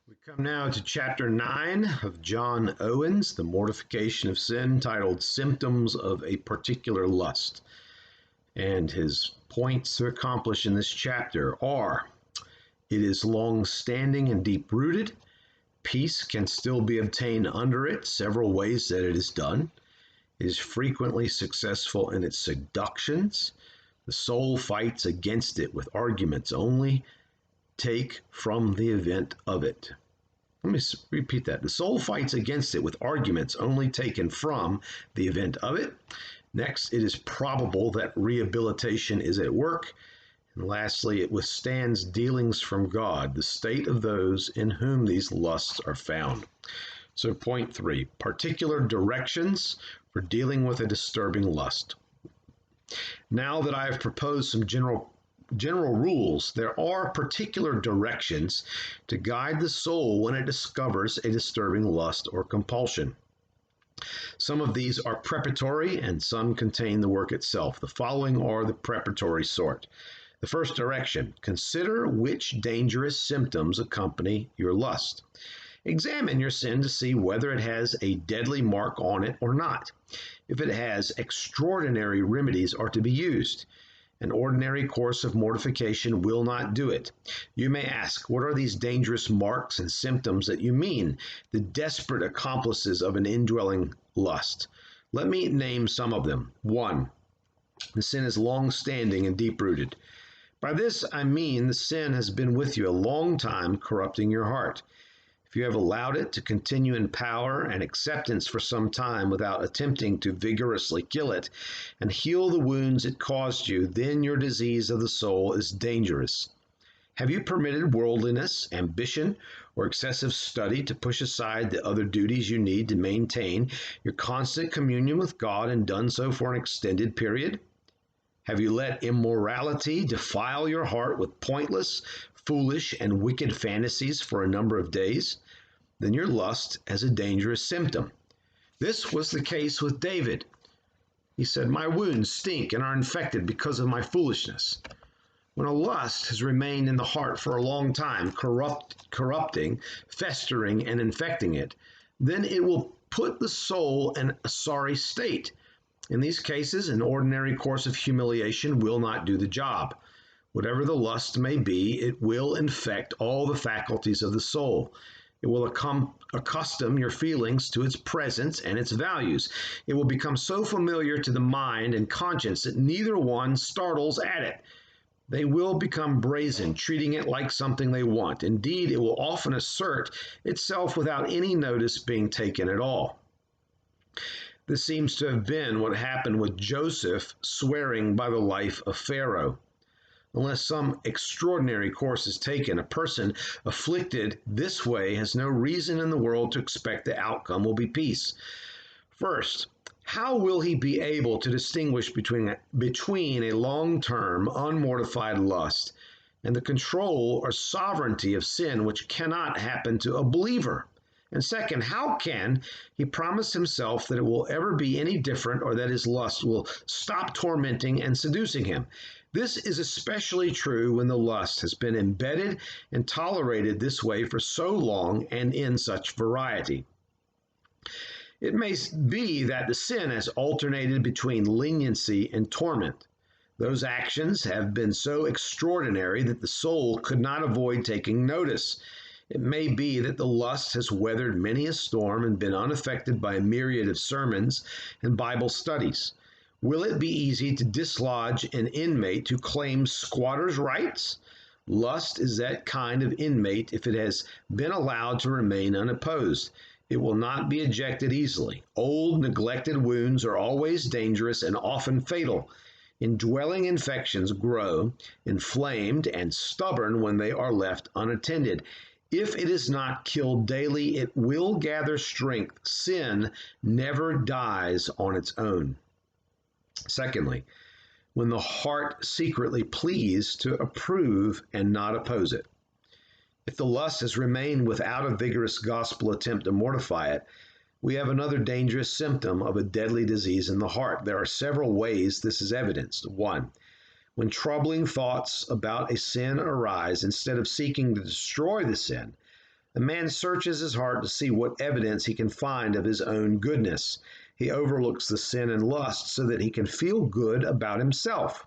We come now to chapter 9 of John Owen's The Mortification of Sin, titled Symptoms of a Particular Lust. And his points to accomplish in this chapter are: it is long-standing and deep-rooted. Peace can still be obtained under it, several ways that it is done. It is frequently successful in its seductions. The soul fights against it with arguments only. Take from the event of it. Let me repeat that. The soul fights against it with arguments only taken from the event of it. Next, it is probable that rehabilitation is at work. And lastly, it withstands dealings from God, the state of those in whom these lusts are found. So point 3, particular directions for dealing with a disturbing lust. Now that I have proposed some general rules, there are particular directions to guide the soul when it discovers a disturbing lust or compulsion. Some of these are preparatory and some contain the work itself. The following are the preparatory sort. The first direction: consider which dangerous symptoms accompany your lust. Examine your sin to see whether it has a deadly mark on it or not. If it has, extraordinary remedies are to be used. An ordinary course of mortification will not do it. You may ask, what are these dangerous marks and symptoms that you mean, the desperate accomplices of an indwelling lust? Let me name some of them. 1. The sin is long-standing and deep-rooted. By this I mean the sin has been with you a long time, corrupting your heart. If you have allowed it to continue in power and acceptance for some time without attempting to vigorously kill it and heal the wounds it caused you, then your disease of the soul is dangerous. Have you permitted worldliness, ambition, or excessive study to push aside the other duties you need to maintain your constant communion with God and done so for an extended period? Have you let immorality defile your heart with pointless, foolish, and wicked fantasies for a number of days? Then your lust has a dangerous symptom. This was the case with David. He said, "My wounds stink and are infected because of my foolishness." When a lust has remained in the heart for a long time, corrupting, festering, and infecting it, then it will put the soul in a sorry state. In these cases, an ordinary course of humiliation will not do the job. Whatever the lust may be, it will infect all the faculties of the soul. It will accustom your feelings to its presence and its values. It will become so familiar to the mind and conscience that neither one startles at it. They will become brazen, treating it like something they want. Indeed, it will often assert itself without any notice being taken at all. This seems to have been what happened with Joseph swearing by the life of Pharaoh. Unless some extraordinary course is taken, a person afflicted this way has no reason in the world to expect the outcome will be peace. First, how will he be able to distinguish between a long-term, unmortified lust and the control or sovereignty of sin, which cannot happen to a believer? And second, how can he promise himself that it will ever be any different or that his lust will stop tormenting and seducing him? This is especially true when the lust has been embedded and tolerated this way for so long and in such variety. It may be that the sin has alternated between leniency and torment. Those actions have been so extraordinary that the soul could not avoid taking notice. It may be that the lust has weathered many a storm and been unaffected by a myriad of sermons and Bible studies. Will it be easy to dislodge an inmate who claims squatter's rights? Lust is that kind of inmate if it has been allowed to remain unopposed. It will not be ejected easily. Old, neglected wounds are always dangerous and often fatal. Indwelling infections grow, inflamed, and stubborn when they are left unattended. If it is not killed daily, it will gather strength. Sin never dies on its own. Secondly, when the heart secretly pleads to approve and not oppose it. If the lust has remained without a vigorous gospel attempt to mortify it, we have another dangerous symptom of a deadly disease in the heart. There are several ways this is evidenced. 1. When troubling thoughts about a sin arise, instead of seeking to destroy the sin, A man searches his heart to see what evidence he can find of his own goodness. He overlooks the sin and lust so that he can feel good about himself.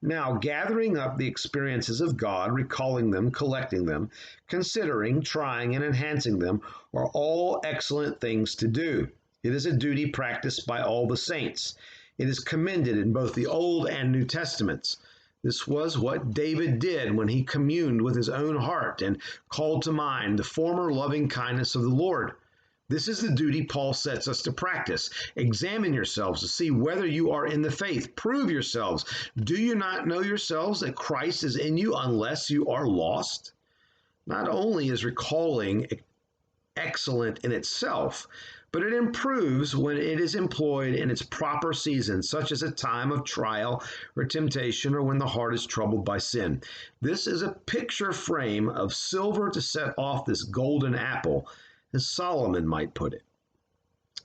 Now, gathering up the experiences of God, recalling them, collecting them, considering, trying, and enhancing them are all excellent things to do. It is a duty practiced by all the saints. It is commended in both the Old and New Testaments. This was what David did when he communed with his own heart and called to mind the former loving kindness of the Lord. This is the duty Paul sets us to practice. Examine yourselves to see whether you are in the faith. Prove yourselves. Do you not know yourselves that Christ is in you unless you are lost? Not only is recalling excellent in itself, but it improves when it is employed in its proper season, such as a time of trial or temptation, or when the heart is troubled by sin. This is a picture frame of silver to set off this golden apple, as Solomon might put it.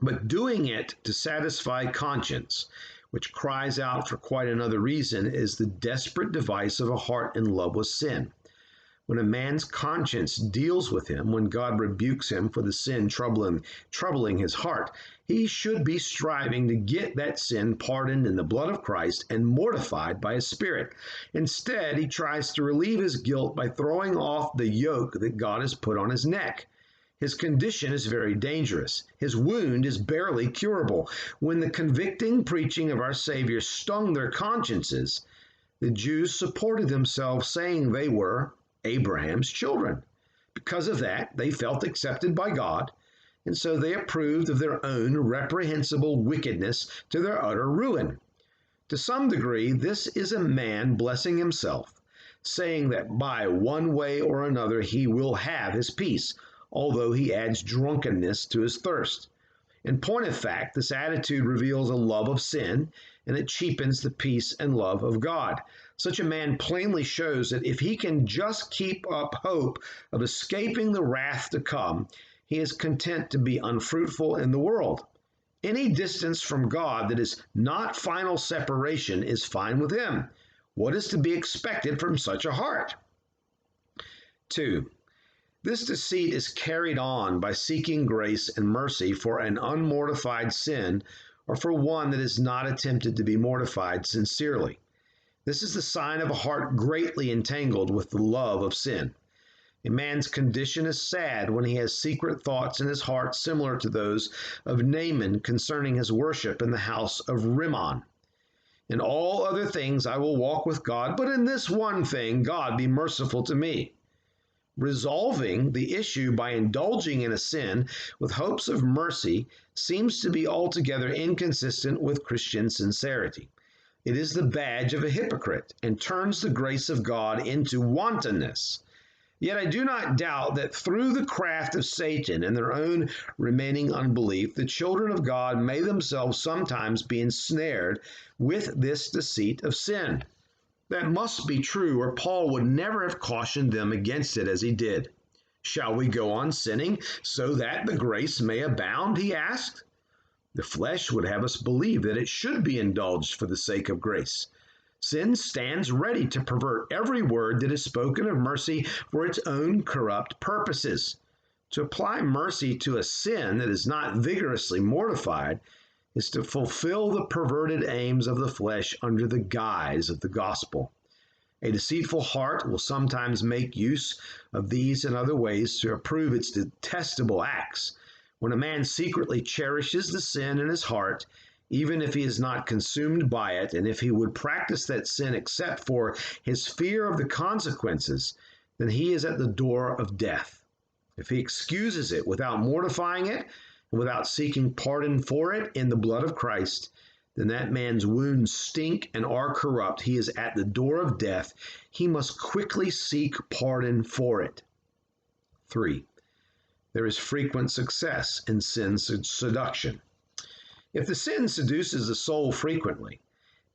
But doing it to satisfy conscience, which cries out for quite another reason, is the desperate device of a heart in love with sin. When a man's conscience deals with him, when God rebukes him for the sin troubling his heart, he should be striving to get that sin pardoned in the blood of Christ and mortified by his Spirit. Instead, he tries to relieve his guilt by throwing off the yoke that God has put on his neck. His condition is very dangerous. His wound is barely curable. When the convicting preaching of our Savior stung their consciences, the Jews supported themselves, saying they were Abraham's children. Because of that, they felt accepted by God, and so they approved of their own reprehensible wickedness to their utter ruin. To some degree, this is a man blessing himself, saying that by one way or another he will have his peace, although he adds drunkenness to his thirst. In point of fact, this attitude reveals a love of sin, and it cheapens the peace and love of God. Such a man plainly shows that if he can just keep up hope of escaping the wrath to come, he is content to be unfruitful in the world. Any distance from God that is not final separation is fine with him. What is to be expected from such a heart? 2. This deceit is carried on by seeking grace and mercy for an unmortified sin, or for one that is not attempted to be mortified sincerely. This is the sign of a heart greatly entangled with the love of sin. A man's condition is sad when he has secret thoughts in his heart similar to those of Naaman concerning his worship in the house of Rimmon. In all other things I will walk with God, but in this one thing God be merciful to me. Resolving the issue by indulging in a sin with hopes of mercy seems to be altogether inconsistent with Christian sincerity. It is the badge of a hypocrite and turns the grace of God into wantonness. Yet I do not doubt that through the craft of Satan and their own remaining unbelief, the children of God may themselves sometimes be ensnared with this deceit of sin. That must be true, or Paul would never have cautioned them against it as he did. Shall we go on sinning so that the grace may abound, he asked. The flesh would have us believe that it should be indulged for the sake of grace. Sin stands ready to pervert every word that is spoken of mercy for its own corrupt purposes. To apply mercy to a sin that is not vigorously mortified is to fulfill the perverted aims of the flesh under the guise of the gospel. A deceitful heart will sometimes make use of these and other ways to approve its detestable acts. When a man secretly cherishes the sin in his heart, even if he is not consumed by it, and if he would practice that sin except for his fear of the consequences, then he is at the door of death. If he excuses it without mortifying it, and without seeking pardon for it in the blood of Christ, then that man's wounds stink and are corrupt. He is at the door of death. He must quickly seek pardon for it. 3. There is frequent success in sin seduction. If the sin seduces the soul frequently,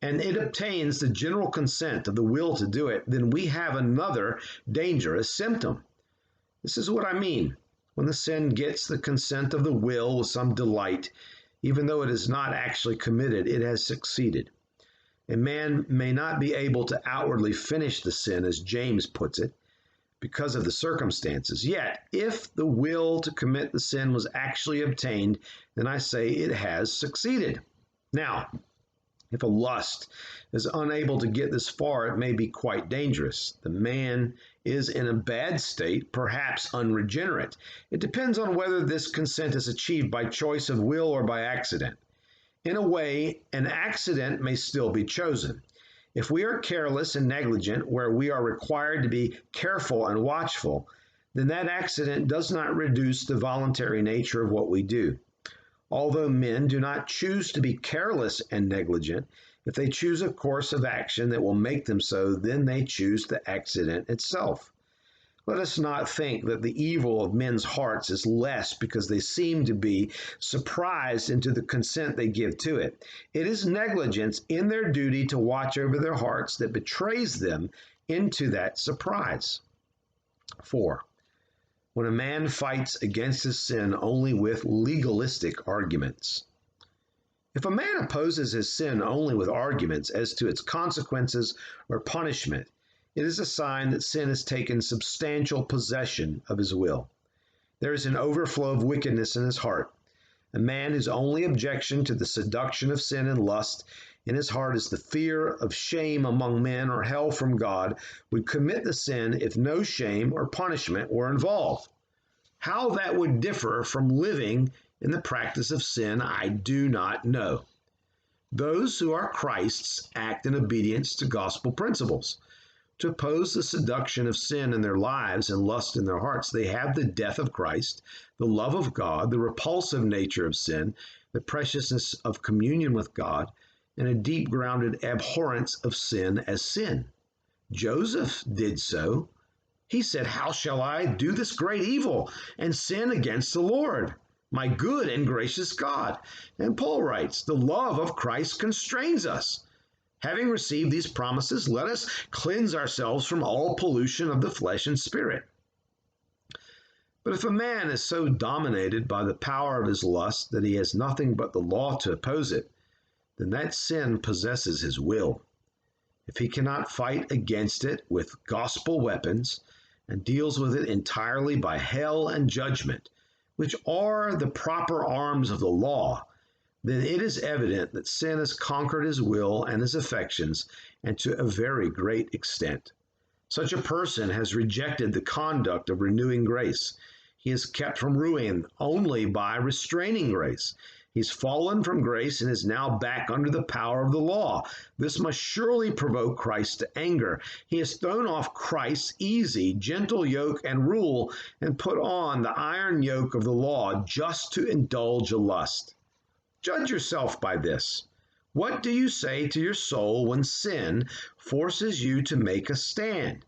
and it obtains the general consent of the will to do it, then we have another dangerous symptom. This is what I mean. When the sin gets the consent of the will with some delight, even though it is not actually committed, it has succeeded. A man may not be able to outwardly finish the sin, as James puts it, because of the circumstances. Yet, if the will to commit the sin was actually obtained, then I say it has succeeded. Now, if a lust is unable to get this far, it may be quite dangerous. The man is in a bad state, perhaps unregenerate. It depends on whether this consent is achieved by choice of will or by accident. In a way, an accident may still be chosen. If we are careless and negligent, where we are required to be careful and watchful, then that accident does not reduce the voluntary nature of what we do. Although men do not choose to be careless and negligent, if they choose a course of action that will make them so, then they choose the accident itself. Let us not think that the evil of men's hearts is less because they seem to be surprised into the consent they give to it. It is negligence in their duty to watch over their hearts that betrays them into that surprise. 4. When a man fights against his sin only with legalistic arguments. If a man opposes his sin only with arguments as to its consequences or punishment, it is a sign that sin has taken substantial possession of his will. There is an overflow of wickedness in his heart. A man whose only objection to the seduction of sin and lust in his heart is the fear of shame among men or hell from God would commit the sin if no shame or punishment were involved. How that would differ from living in the practice of sin, I do not know. Those who are Christ's act in obedience to gospel principles. To oppose the seduction of sin in their lives and lust in their hearts, they have the death of Christ, the love of God, the repulsive nature of sin, the preciousness of communion with God, and a deep-grounded abhorrence of sin as sin. Joseph did so. He said, "How shall I do this great evil and sin against the Lord, my good and gracious God?" And Paul writes, "The love of Christ constrains us. Having received these promises, let us cleanse ourselves from all pollution of the flesh and spirit." But if a man is so dominated by the power of his lust that he has nothing but the law to oppose it, then that sin possesses his will. If he cannot fight against it with gospel weapons and deals with it entirely by hell and judgment, which are the proper arms of the law, then it is evident that sin has conquered his will and his affections, and to a very great extent. Such a person has rejected the conduct of renewing grace. He is kept from ruin only by restraining grace. He's fallen from grace and is now back under the power of the law. This must surely provoke Christ to anger. He has thrown off Christ's easy, gentle yoke and rule and put on the iron yoke of the law just to indulge a lust. Judge yourself by this. What do you say to your soul when sin forces you to make a stand?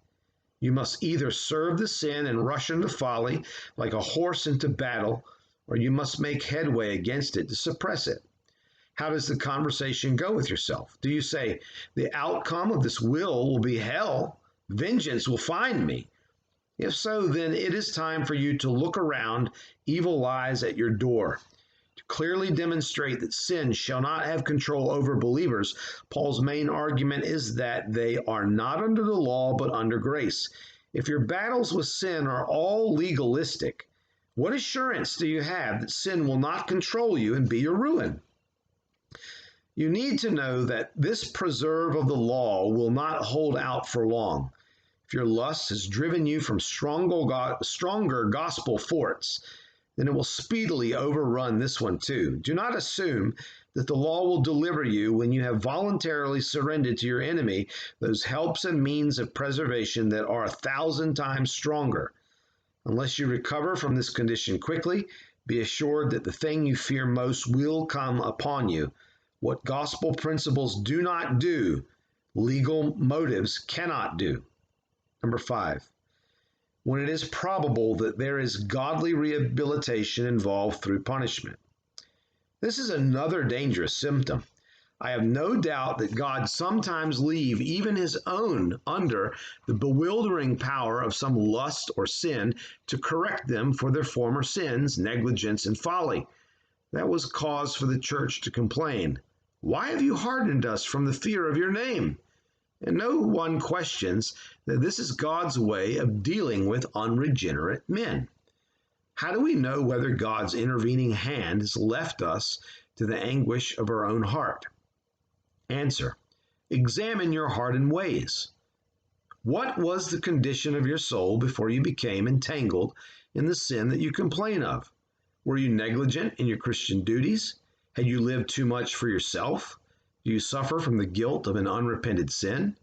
You must either serve the sin and rush into folly like a horse into battle, or you must make headway against it to suppress it. How does the conversation go with yourself? Do you say, "The outcome of this will be hell. Vengeance will find me"? If so, then it is time for you to look around. Evil lies at your door. To clearly demonstrate that sin shall not have control over believers, Paul's main argument is that they are not under the law but under grace. If your battles with sin are all legalistic, what assurance do you have that sin will not control you and be your ruin? You need to know that this preserve of the law will not hold out for long. If your lust has driven you from stronger gospel forts, then it will speedily overrun this one too. Do not assume that the law will deliver you when you have voluntarily surrendered to your enemy those helps and means of preservation that are 1,000 times stronger. Unless you recover from this condition quickly, be assured that the thing you fear most will come upon you. What gospel principles do not do, legal motives cannot do. Number 5. When it is probable that there is godly rehabilitation involved through punishment. This is another dangerous symptom. I have no doubt that God sometimes leaves even his own under the bewildering power of some lust or sin to correct them for their former sins, negligence, and folly. That was cause for the church to complain. "Why have you hardened us from the fear of your name?" And no one questions that this is God's way of dealing with unregenerate men. How do we know whether God's intervening hand has left us to the anguish of our own heart? Answer: examine your heart and ways. What was the condition of your soul before you became entangled in the sin that you complain of? Were you negligent in your Christian duties? Had you lived too much for yourself? Do you suffer from the guilt of an unrepented sin?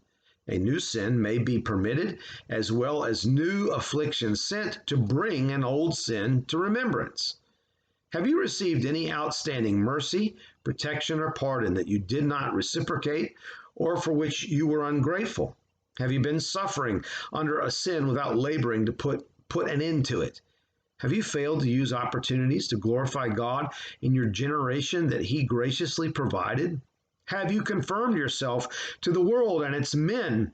A new sin may be permitted, as well as new affliction sent to bring an old sin to remembrance. Have you received any outstanding mercy, protection, or pardon that you did not reciprocate, or for which you were ungrateful? Have you been suffering under a sin without laboring to put an end to it? Have you failed to use opportunities to glorify God in your generation that He graciously provided? Have you confirmed yourself to the world and its men,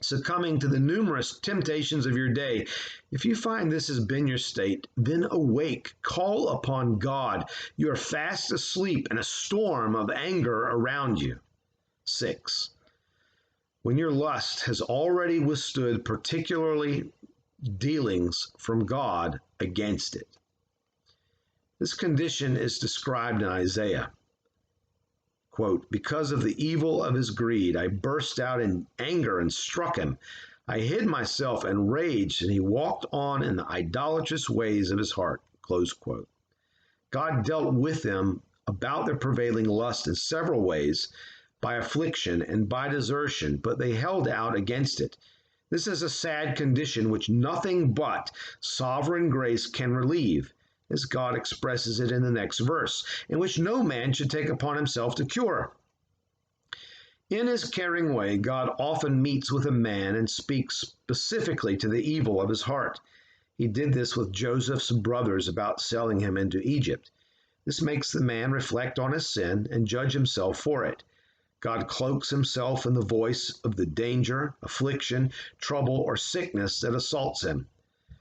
succumbing to the numerous temptations of your day? If you find this has been your state, then awake, call upon God. You are fast asleep in a storm of anger around you. 6. When your lust has already withstood particularly dealings from God against it. This condition is described in Isaiah. Quote, because of the evil of his greed, I burst out in anger and struck him. I hid myself and raged, and he walked on in the idolatrous ways of his heart. Close quote. God dealt with them about their prevailing lust in several ways, by affliction and by desertion, but they held out against it. This is a sad condition which nothing but sovereign grace can relieve, as God expresses it in the next verse, and which no man should take upon himself to cure. In his caring way, God often meets with a man and speaks specifically to the evil of his heart. He did this with Joseph's brothers about selling him into Egypt. This makes the man reflect on his sin and judge himself for it. God cloaks himself in the voice of the danger, affliction, trouble, or sickness that assaults him.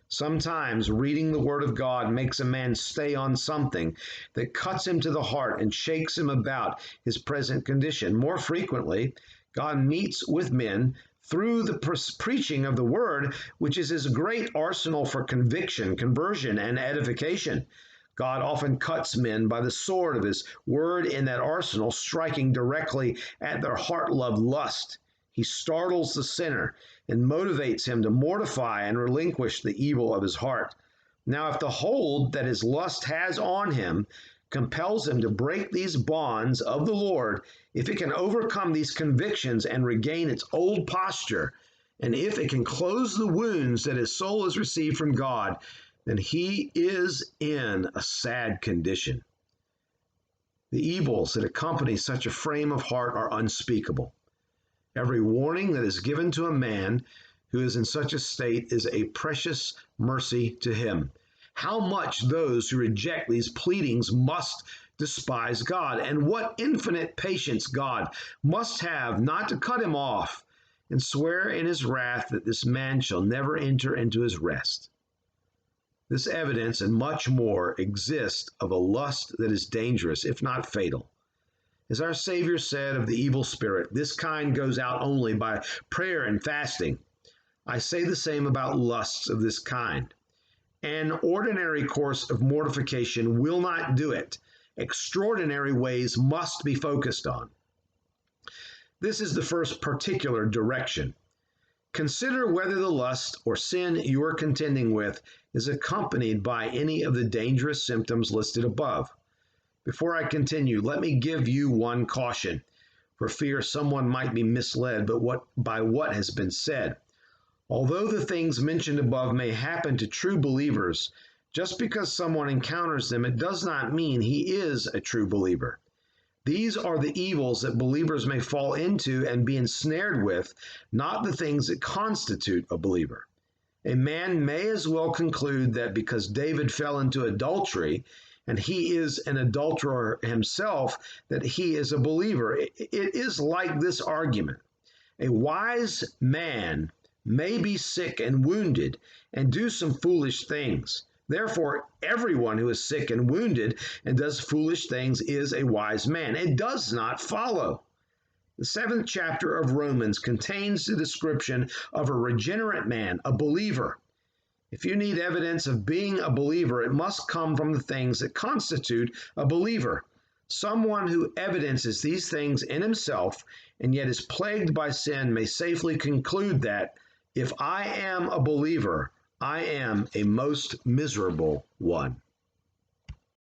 Sometimes reading the Word of God makes a man stay on something that cuts him to the heart and shakes him about his present condition. More frequently, God meets with men through the preaching of the Word, which is his great arsenal for conviction, conversion, and edification. God often cuts men by the sword of his word in that arsenal, striking directly at their heart-loved lust. He startles the sinner and motivates him to mortify and relinquish the evil of his heart. Now, if the hold that his lust has on him compels him to break these bonds of the Lord, if it can overcome these convictions and regain its old posture, and if it can close the wounds that his soul has received from God, then he is in a sad condition. The evils that accompany such a frame of heart are unspeakable. Every warning that is given to a man who is in such a state is a precious mercy to him. How much those who reject these pleadings must despise God, and what infinite patience God must have not to cut him off and swear in his wrath that this man shall never enter into his rest. This evidence and much more exist of a lust that is dangerous, if not fatal. As our Savior said of the evil spirit, this kind goes out only by prayer and fasting. I say the same about lusts of this kind. An ordinary course of mortification will not do it. Extraordinary ways must be focused on. This is the first particular direction. Consider whether the lust or sin you are contending with is accompanied by any of the dangerous symptoms listed above. Before I continue, let me give you one caution, for fear someone might be misled by what has been said. Although the things mentioned above may happen to true believers, just because someone encounters them, it does not mean he is a true believer. These are the evils that believers may fall into and be ensnared with, not the things that constitute a believer. A man may as well conclude that because David fell into adultery, and he is an adulterer himself, that he is a believer. It is like this argument. A wise man may be sick and wounded and do some foolish things. Therefore, everyone who is sick and wounded and does foolish things is a wise man. It does not follow. The 7th chapter of Romans contains the description of a regenerate man, a believer. If you need evidence of being a believer, it must come from the things that constitute a believer. Someone who evidences these things in himself and yet is plagued by sin may safely conclude that if I am a believer, I am a most miserable one.